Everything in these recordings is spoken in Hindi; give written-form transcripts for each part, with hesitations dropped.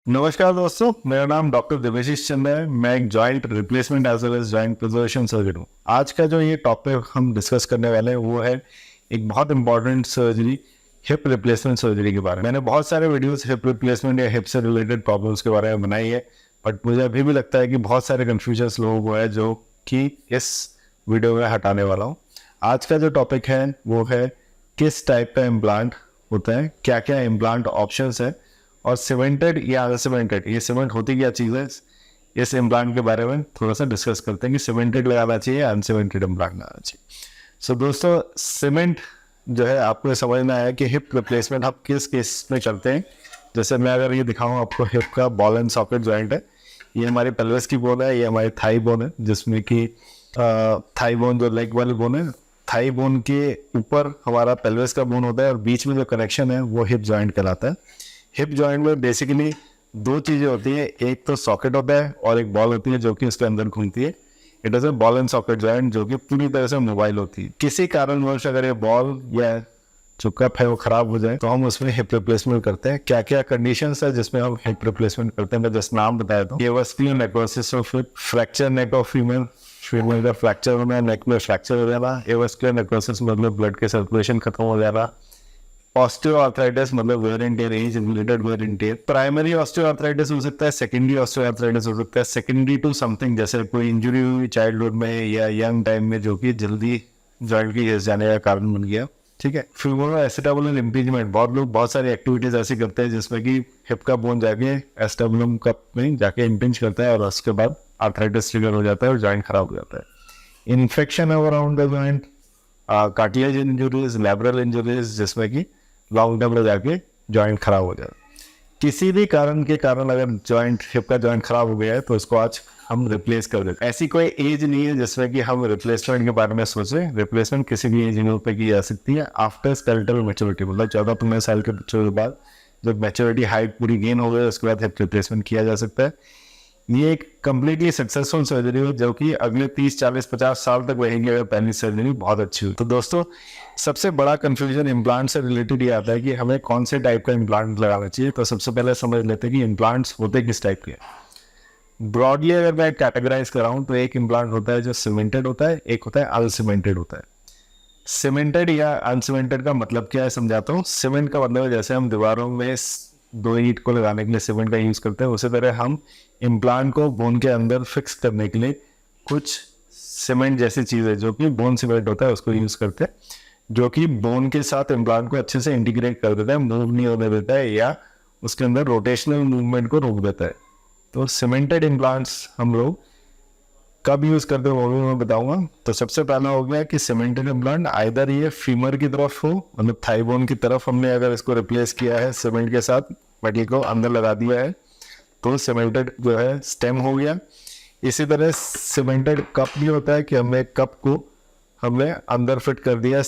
नमस्कार दोस्तों, मेरा नाम डॉक्टर देवेशीष चंद्र है। मैं एक joint replacement as well as joint preservation surgeon हूँ। आज का जो ये टॉपिक हम डिस्कस करने वाले हैं वो है एक बहुत important surgery, hip replacement surgery के बारे में। मैंने बहुत सारे वीडियोस हिप रिप्लेसमेंट या हिप से रिलेटेड प्रॉब्लम्स के बारे में बनाई है, बट मुझे अभी भी लगता है कि बहुत सारे कन्फ्यूजन्स लोगों को है जो कि इस वीडियो में हटाने वाला हूँ। आज का जो टॉपिक है वो है किस टाइप का इम्प्लांट होता है, क्या क्या इम्प्लांट ऑप्शंस है, और सीमेंटेड या अनसीमेंटेड, ये सीमेंट होती क्या चीज़ है, इस इम्प्लांट के बारे में थोड़ा सा डिस्कस करते हैं कि सीमेंटेड लगाना चाहिए या अनसीमेंटेड इम्प्लांट लगाना चाहिए। सो दोस्तों, सीमेंट जो है आपको समझना है कि हिप रिप्लेसमेंट आप किस केस में करते हैं। जैसे मैं अगर ये दिखाऊँ आपको, हिप का बॉल एंड सॉकेट जॉइंट है, ये हमारी पेल्विस की बोन है, ये हमारी थाई बोन है, जिसमें कि थाई बोन जो लेग वाली बोन है, थाई बोन के ऊपर हमारा पेल्विस का बोन होता है और बीच में जो कनेक्शन है वो हिप जॉइंट कहलाता है। हिप जॉइंट में बेसिकली दो चीज़ें होती हैं, एक तो सॉकेट होता है और एक बॉल होती है जो कि उसके अंदर घूमती है। It is a ball and socket joint जो कि पूरी तरह से मोबाइल होती है। किसी कारणवश अगर ये बॉल या जो कप है वो खराब हो जाए तो हम उसमें हिप रिप्लेसमेंट करते हैं। क्या क्या कंडीशंस है जिसमें हम हिप रिप्लेसमेंट करते हैं, मैं जस्ट नाम बताया था। Avascular necrosis of hip, fracture neck of femur, femur का फ्रैक्चर होना, नेक में फ्रैक्चर हो जाना। एवास्कुलर नेक्रोसिस मतलब ब्लड के सर्कुलेशन खत्म हो जाना। ऑस्टियोआर्थराइटिस मतलब wear and tear, age related wear and tear. Primary osteoarthritis हो सकता है, सेकेंडरी ऑस्टियोआर्थराइटिस हो सकता है, सेकेंडरी टू समथिंग, जैसे कोई इंजरी हुई चाइल्डहुड में या यंग टाइम में जो कि जल्दी जॉइंट की घिस जाने का कारण बन गया। ठीक है। फिमोरल एसिटाबुलर इम्पीजमेंट, बहुत लोग बहुत सारी एक्टिविटीज ऐसी करते हैं जिसमें कि हिप का बोन जाके एस्टाबुलम कप में जाके इम्पिंज करता है और उसके बाद आर्थराइटिस ट्रिगर हो जाता है और जॉइंट खराब हो जाता है। Infection around the joint, cartilage injuries, labral injuries, जिसमें कि लॉन्ग टर्म में जाके जॉइंट खराब हो जाए। किसी भी कारण के कारण अगर जॉइंट, हिप का जॉइंट खराब हो गया है तो इसको आज हम रिप्लेस कर देते हैं। ऐसी कोई एज नहीं है जिसमें कि हम रिप्लेसमेंट के बारे में सोचें। रिप्लेसमेंट किसी भी एज ग्रुप पे की जा सकती है आफ्टर स्केलेटल मैच्योरिटी, मतलब 14-15 साल के बच्चों के बाद जब मैच्योरिटी हाइट पूरी गेन हो गई उसके बाद हिप रिप्लेसमेंट किया जा सकता है। ये एक कम्प्लीटली सक्सेसफुल सर्जरी हो जो कि अगले 30, 40, 50 साल तक रहेंगे अगर पहली सर्जरी बहुत अच्छी हो। तो दोस्तों, सबसे बड़ा कंफ्यूजन इम्प्लांट से रिलेटेड ये आता है कि हमें कौन से टाइप का इम्प्लांट लगाना चाहिए। तो सबसे पहले समझ लेते हैं कि इम्प्लांट्स होते किस टाइप के। ब्रॉडली अगर मैं कैटेगराइज कर रहा हूँ तो एक इम्प्लांट होता है जो सीमेंटेड होता है, एक होता है अनसीमेंटेड होता है। सीमेंटेड या अनसीमेंटेड का मतलब क्या है समझाता हूँ। सीमेंट का मतलब है जैसे हम दीवारों में दो ईंट को लगाने के लिए सीमेंट का यूज करते हैं, उसी तरह हम इम्प्लांट को बोन के अंदर फिक्स करने के लिए कुछ सीमेंट जैसी चीज है जो कि बोन सीमेंट होता है उसको यूज करते हैं, जो कि बोन के साथ इम्प्लांट को अच्छे से इंटीग्रेट कर देता है, मूव नहीं होने देता है या उसके अंदर रोटेशनल मूवमेंट को रोक देता है। तो सीमेंटेड इम्प्लांट्स हम लोग कब यूज करते हैं वो भी मैं बताऊंगा। तो सबसे पहला हो गया कि सीमेंटेड इम्प्लांट आइदर ये फीमर की तरफ हो, मतलब थाई बोन की तरफ हमने अगर इसको रिप्लेस किया है सीमेंट के साथ, मेटल को अंदर लगा दिया है तो सीमेंटेड जो है स्टेम हो गया। इसी तरह सीमेंटेड कप भी होता है कि हमने कप को हमने अंदर फिट कर दिया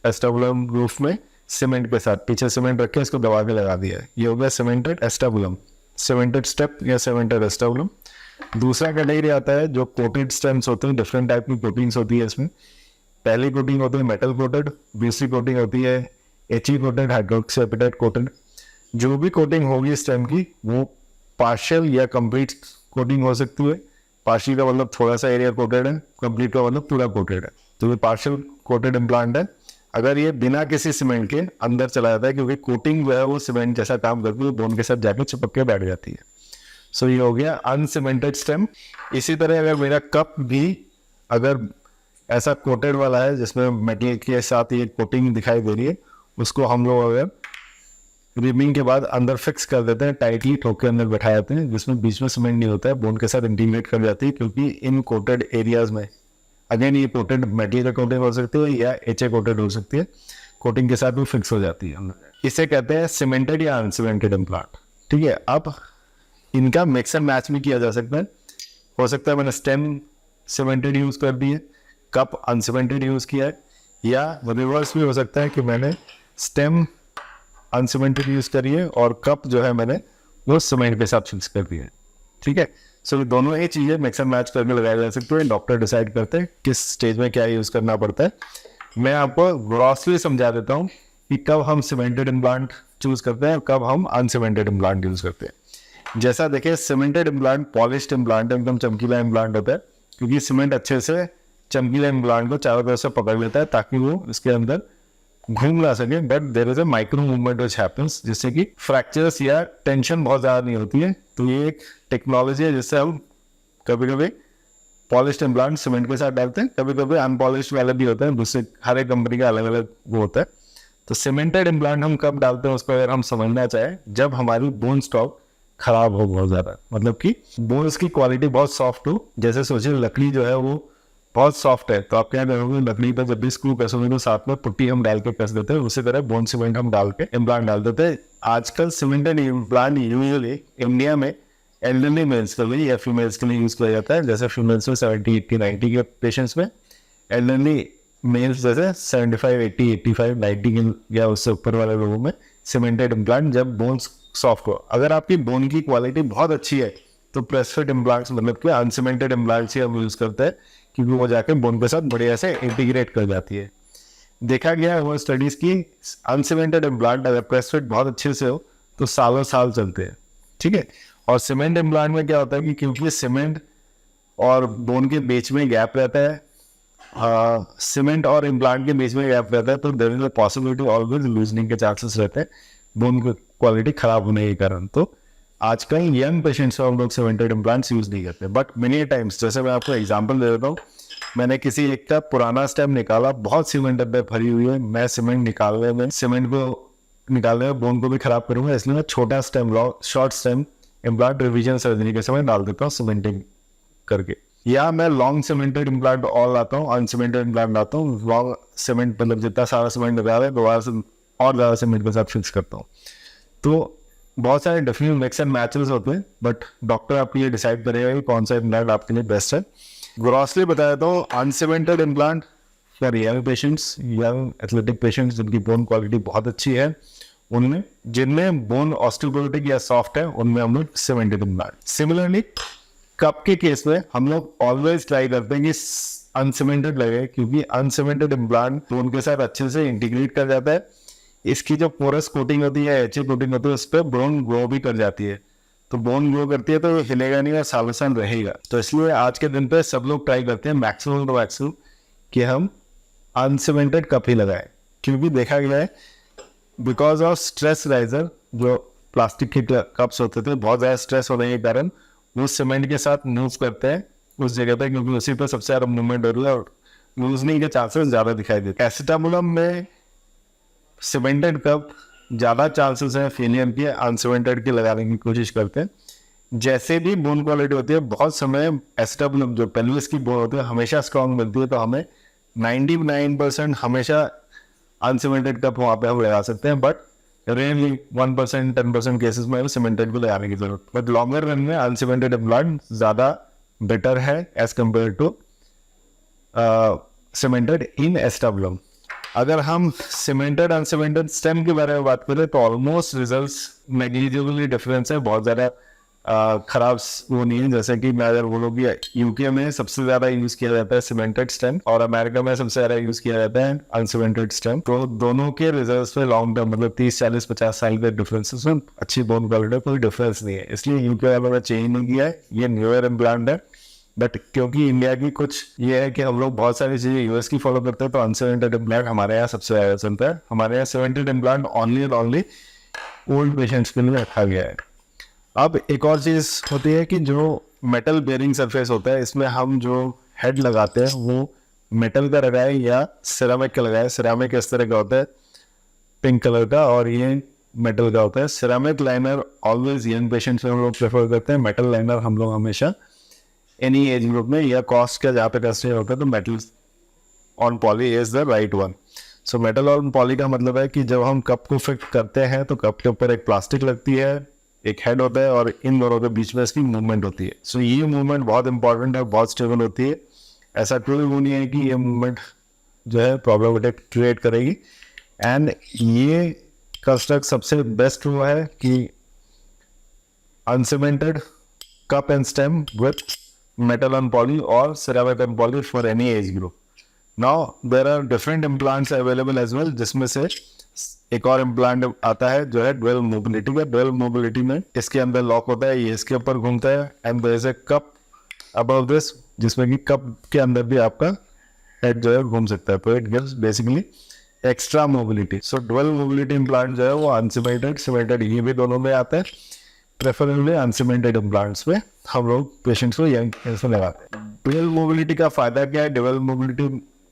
एस्टाबुलम रूफ में सीमेंट के साथ, पीछे सीमेंट रख के इसको दबा के लगा दिया है। ये हो गया सीमेंटेड एस्टाबुलम, सीमेंटेड स्टेप या सीमेंटेड एस्टाबुलम। दूसरा कैटेगरी आता है जो कोटेड स्टेम्स होते हैं, डिफरेंट टाइप की कोटिंग्स होती है इसमें। पहली कोटिंग होती है मेटल कोटेड, दूसरी कोटिंग होती है Aichi coated, hydroxy appetite coated. जो भी कोटिंग होगी स्टेम की वो पार्शियल या कंप्लीट कोटिंग हो सकती है। पार्शियल का मतलब थोड़ा सा एरिया कोटेड है, कंप्लीट का मतलब पूरा कोटेड है। तो ये पार्शियल कोटेड इम्प्लांट है अगर ये बिना किसी सीमेंट के अंदर चला जाता है, क्योंकि कोटिंग जो है वो सीमेंट जैसा काम करती है, बोन के साथ जाकर चिपक के बैठ जाती है। सो ये हो गया अनसीमेंटेड स्टेम। इसी तरह अगर मेरा कप भी अगर ऐसा कोटेड वाला है जिसमें मेटल के साथ ये कोटिंग दिखाई दे रही है, उसको हम लोग अगर रिमिंग के बाद अंदर फिक्स कर देते हैं, टाइटली ठोक के अंदर बैठा जाते हैं, जिसमें बीच में सीमेंट नहीं होता है, बोन के साथ इंटीग्रेट कर जाती है। क्योंकि इन कोटेड एरियाज में अगेन ये कोटेड मेटल का कोटिंग हो सकती है या एचए कोटेड हो सकती है, कोटिंग के साथ भी फिक्स हो जाती है। इसे कहते हैं सीमेंटेड या अनसीमेंटेड इम्प्लांट। ठीक है। अब इनका मिक्स एंड मैच भी किया जा सकता है। हो सकता है मैंने स्टेम सीमेंटेड यूज कर दी है, कप अनसीमेंटेड यूज किया है, या रिवर्स भी हो सकता है कि मैंने स्टेम अनसीमेंटेड यूज करी है और कप जो है मैंने वो सीमेंट के साथ फिक्स कर दिया है। ठीक है। सो दोनों ही चीजें मिक्स एंड मैच करके लगाए जा सकते हैं। डॉक्टर डिसाइड करते हैं किस स्टेज में क्या यूज करना पड़ता है। मैं आपको ग्रॉसली समझा देता हूँ कि कब हम सीमेंटेड इम्प्लांट चूज करते हैं, कब हम अनसीमेंटेड इम्प्लांट यूज करते हैं। जैसा देखिए सीमेंटेड इम्प्लांट पॉलिश्ड इम्प्लांट एकदम चमकीला इम्प्लांट होता है, क्योंकि सीमेंट अच्छे से चमकीला इम्प्लांट को चारों तरफ से पकड़ लेता है ताकि वो इसके अंदर घूम ना सके। But there is a micro movement which happens, जिससे कि फ्रैक्चर्स या टेंशन बहुत ज़्यादा नहीं होती है। तो ये एक टेक्नोलॉजी है जिससे हम कभी कभी पॉलिश्ड इम्प्लांट सीमेंट के साथ डालते हैं, कभी कभी अनपॉलिश्ड वाले भी होते हैं, दूसरे हर एक कंपनी का अलग अलग वो होता है। तो सीमेंटेड इम्प्लांट हम कब डालते हैं उसको अगर हम समझना चाहें, जब हमारी बोन स्टॉक खराब हो बहुत ज़्यादा, मतलब कि बोन्स की क्वालिटी बहुत सॉफ्ट हो। जैसे सोचिए लकड़ी जो है वो बहुत सॉफ्ट है, तो आप क्या करोगे, लकड़ी पर जब भी स्क्रू कसोगे तो साथ में पुट्टी हम डाल के कस देते हैं, उसी तरह बोन सीमेंट हम डाल के इम्प्लांट डाल देते हैं। आजकल सीमेंटेड इम्प्लांट यूजुअली इंडिया में एल्डरली मेल्स के लिए या फीमेल्स के लिए यूज़ किया जाता है। जैसे फीमेल्स में 70, 80, 90 के पेशेंट्स में, एल्डरली मेल्स जैसे 75, 80, 85, 90 के या उससे ऊपर वाले लोगों में सीमेंटेड इम्प्लांट जब बोन्स सॉफ्ट हो। अगर आपकी बोन की क्वालिटी बहुत अच्छी है तो प्रेस फिट इम्प्लांट्स मतलब कि अनसीमेंटेड इम्प्लांट्स ही हम यूज़ करते हैं, क्योंकि वो जाके बोन के साथ बढ़िया से इंटीग्रेट कर जाती है। देखा गया है वो स्टडीज़ की अनसीमेंटेड इम्प्लांट अगर प्रेस फिट बहुत अच्छे से हो तो सालों साल चलते हैं, ठीक है। और सीमेंट इम्प्लांट में क्या होता है कि क्योंकि सीमेंट और बोन के बीच में गैप रहता है, सीमेंट और इम्प्लांट के बीच में गैप रहता है, तो there is a possibility always loosening के चांसेस रहते हैं बोन की क्वालिटी खराब होने के कारण। तो आजकल यंग पेशेंट्स में हम लोग सीमेंटेड इम्प्लांट्स यूज़ नहीं करते, बट मेनी टाइम्स, जैसे मैं आपको एग्जांपल दे देता हूँ, मैंने किसी एक का पुराना स्टेम निकाला, बहुत सीमेंट डब्बे भरी हुई है, मैं सीमेंट को निकालने में बोन को भी खराब करूँगा, इसलिए मैं छोटा stem short stem implant revision surgery के समय डाल देता हूँ सीमेंटिंग करके। या मैं लॉन्ग सीमेंटेड इम्प्लांट ऑल लाता हूँ, अनसीमेंटेड इम्प्लांट लाता हूँ, लॉन्ग सीमेंट मतलब जितना सारा सीमेंट लगा है दोबारा से और ज़्यादा सीमेंट के साथ फिक्स करता हूँ। तो बहुत सारे डिफरेंट मिक्स एंड मैचेस होते हैं, बट डॉक्टर आपको ये डिसाइड करेगा कि कौन सा इम्प्लांट आपके लिए बेस्ट है। ग्रॉसली बता देता हूँ, uncemented implant for young patients, young athletic patients जिनकी बोन क्वालिटी बहुत अच्छी है, उनमें जिनमें बोन ऑस्टियोपोरोटिक या सॉफ्ट है, उनमें हम लोग सीमेंटेड इम्प्लांट। सिमिलरली कप के केस में हम लोग ऑलवेज ट्राई करते हैं कि अनसीमेंटेड लगे, क्योंकि अनसीमेंटेड इम्प्लांट बोन के साथ अच्छे से इंटीग्रेट कर जाता है। इसकी जो पोरस कोटिंग होती है, एच कोटिंग होती है, उस पर बोन ग्रो भी कर जाती है। तो बोन ग्रो करती है तो हिलेगा नहीं और सालों साल रहेगा। तो इसलिए आज के दिन पे सब लोग ट्राई करते हैं मैक्सिमम टू मैक्सिमम कि हम अनसीमेंटेड कप ही लगाएं, क्योंकि देखा गया है बिकॉज ऑफ स्ट्रेस राइजर, जो प्लास्टिक के कप्स होते थे, बहुत ज़्यादा स्ट्रेस होने के कारण वो सीमेंट के साथ मूव करते हैं उस जगह पे, क्योंकि उसी पर सबसे ज़्यादा मूवमेंट हो रहा है और लूजनिंग के चांसेस ज़्यादा दिखाई देते हैं। एसिटामुलम में सीमेंटेड कप ज़्यादा चांसेस हैं फेलियर के, अनसीमेंटेड के लगाने की कोशिश करते हैं। जैसे भी बोन क्वालिटी होती है, बहुत समय एसिटामुलम जो पेल्विस की बोन होती है हमेशा स्ट्रॉन्ग मिलती है, तो हमें 99% हमेशा अनसीमेंटेड कप वहाँ पे हम लगा सकते हैं, बट रेयरली 1%, 10% केसेस में हमें सीमेंटेड को लगाने की जरूरत। बट लॉन्गर रन में अनसीमेंटेड इम्प्लांट ज़्यादा बेटर है एज कम्पेयर टू सीमेंटेड इन एसिटामुलम। अगर हम सीमेंटेड अनसीमेंटेड स्टेम के बारे में बात करें तो ऑलमोस्ट रिजल्ट्स नेग्लिजिबली डिफरेंस है, बहुत ज़्यादा खराब वो नहीं है। जैसे कि मैं अगर बोलूँ कि यूके में सबसे ज़्यादा यूज़ किया जाता है सीमेंटेड स्टेम और अमेरिका में सबसे ज़्यादा यूज़ किया जाता है अनसीमेंटेड स्टेम, तो दोनों के रिजल्ट्स पे लॉन्ग टर्म मतलब 30, 40, 50 साल के डिफरेंसेस में अच्छी बोन क्वालिटी कोई डिफरेंस नहीं है। इसलिए यूके वालों ने चेंज नहीं किया है, ये न्यूयर इम्प्लांट है। बट क्योंकि इंडिया की कुछ ये है कि हम लोग बहुत सारी चीज़ें यूएस की फॉलो करते हैं, तो अनसीमेंटेड इम्प्लांट हमारे यहाँ सबसे ज़्यादा चलता है। हमारे यहाँ cemented implant only and only old patients के लिए रखा गया है। अब एक और चीज़ होती है कि जो मेटल बेयरिंग सरफेस होता है, इसमें हम जो हेड लगाते हैं वो मेटल का लगाए या सिरामिक का लगाए। सिरामिक इस तरह का होता है पिंक कलर का और ये मेटल का होता है। Ceramic liner always young patients में हम लोग प्रेफर करते हैं, मेटल लाइनर हम लोग हमेशा एनी एज ग्रुप में या कॉस्ट का जहाँ पे कंसिडर होता है तो metal on poly is the right one. So metal on poly का मतलब है कि जब हम कप को फिट करते हैं तो कप के ऊपर एक प्लास्टिक लगती है, एक हेड होता है और इन दोनों के बीच में इसकी मूवमेंट होती है। सो ये मूवमेंट बहुत इंपॉर्टेंट है, बहुत स्टेबल होती है। ऐसा कोई वो नहीं है कि ये मूवमेंट जो है प्रॉब्लम क्रिएट करेगी। एंड ये कंस्ट्रक्ट सबसे बेस्ट हुआ है कि uncemented cup and stem with metal on poly or ceramic on poly for any age group. Now there are different implants available as well, जिसमें से एक और इम्प्लांट आता है जो है ड्वेल मोबिलिटी का। ड्वेल मोबिलिटी में इसके अंदर लॉक होता है, ये इसके ऊपर घूमता है and there is a cup above this, जिसमें कि कप के अंदर भी आपका हेड जो है घूम सकता है। तो it gives basically extra mobility. So dual mobility implant जो है वो अनसीमेंटेड सीमेंटेड ये भी दोनों में आता है। प्रेफरेबली अनसीमेंटेड इम्प्लांट्स में हम लोग पेशेंट्स को यंग एज में लगाते हैं। ड्वेल मोबिलिटी का फायदा क्या है? ड्वेल मोबिलिटी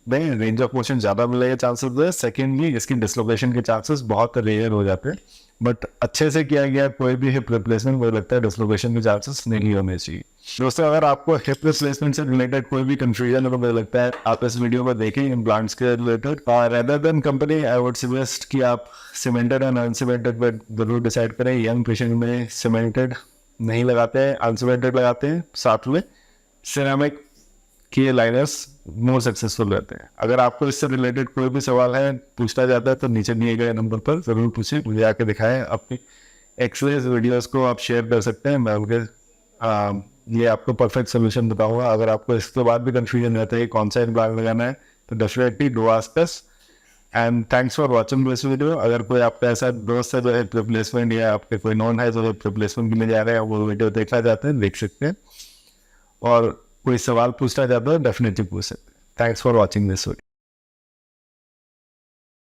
में रेंज ऑफ मोशन ज़्यादा मिलने के चांसेस है। सेकेंडली इसकी डिसलोकेशन के चांसेस बहुत रेयर हो जाते हैं, बट अच्छे से किया गया कोई भी हिप रिप्लेसमेंट मुझे लगता है डिसलोकेशन के चांसेस नहीं होने चाहिए। दोस्तों, अगर आपको हिप रिप्लेसमेंट से रिलेटेड कोई भी कंफ्यूजन हो तो मुझे लगता है आप इस वीडियो को देखें इम्प्लांट्स के related. Rather than company I would suggest कि आप सीमेंटेड एंड अनसीमेंटेड पर जरूर डिसाइड करें। यंग पेशेंट में सीमेंटेड नहीं लगाते हैं, अनसीमेंटेड लगाते हैं, साथ में सिरेमिक के लाइनर्स मोर सक्सेसफुल रहते हैं। अगर आपको इससे रिलेटेड कोई भी सवाल है पूछना चाहता है तो नीचे दिए गए नंबर पर ज़रूर पूछें, मुझे आके दिखाएं। अपनी एक्सरेज वीडियोस को आप शेयर कर सकते हैं, मैं उनके ये आपको परफेक्ट सोल्यूशन बताऊंगा। अगर आपको इसके बाद भी कंफ्यूजन रहता है कि कौन सा इम्प्लांट लगाना है तो definitely do ask us. And thanks for watching this video. अगर कोई आपका ऐसा दोस्त है जो हिप रिप्लेसमेंट या आपके कोई नॉन है जो हिप रिप्लेसमेंट के लिए जा रहे हैं, वो वीडियो देखना चाहते हैं देख सकते हैं, और कोई सवाल पूछना चाहते हो डेफिनेटली पूछ सकते हैं। Thanks for watching this video.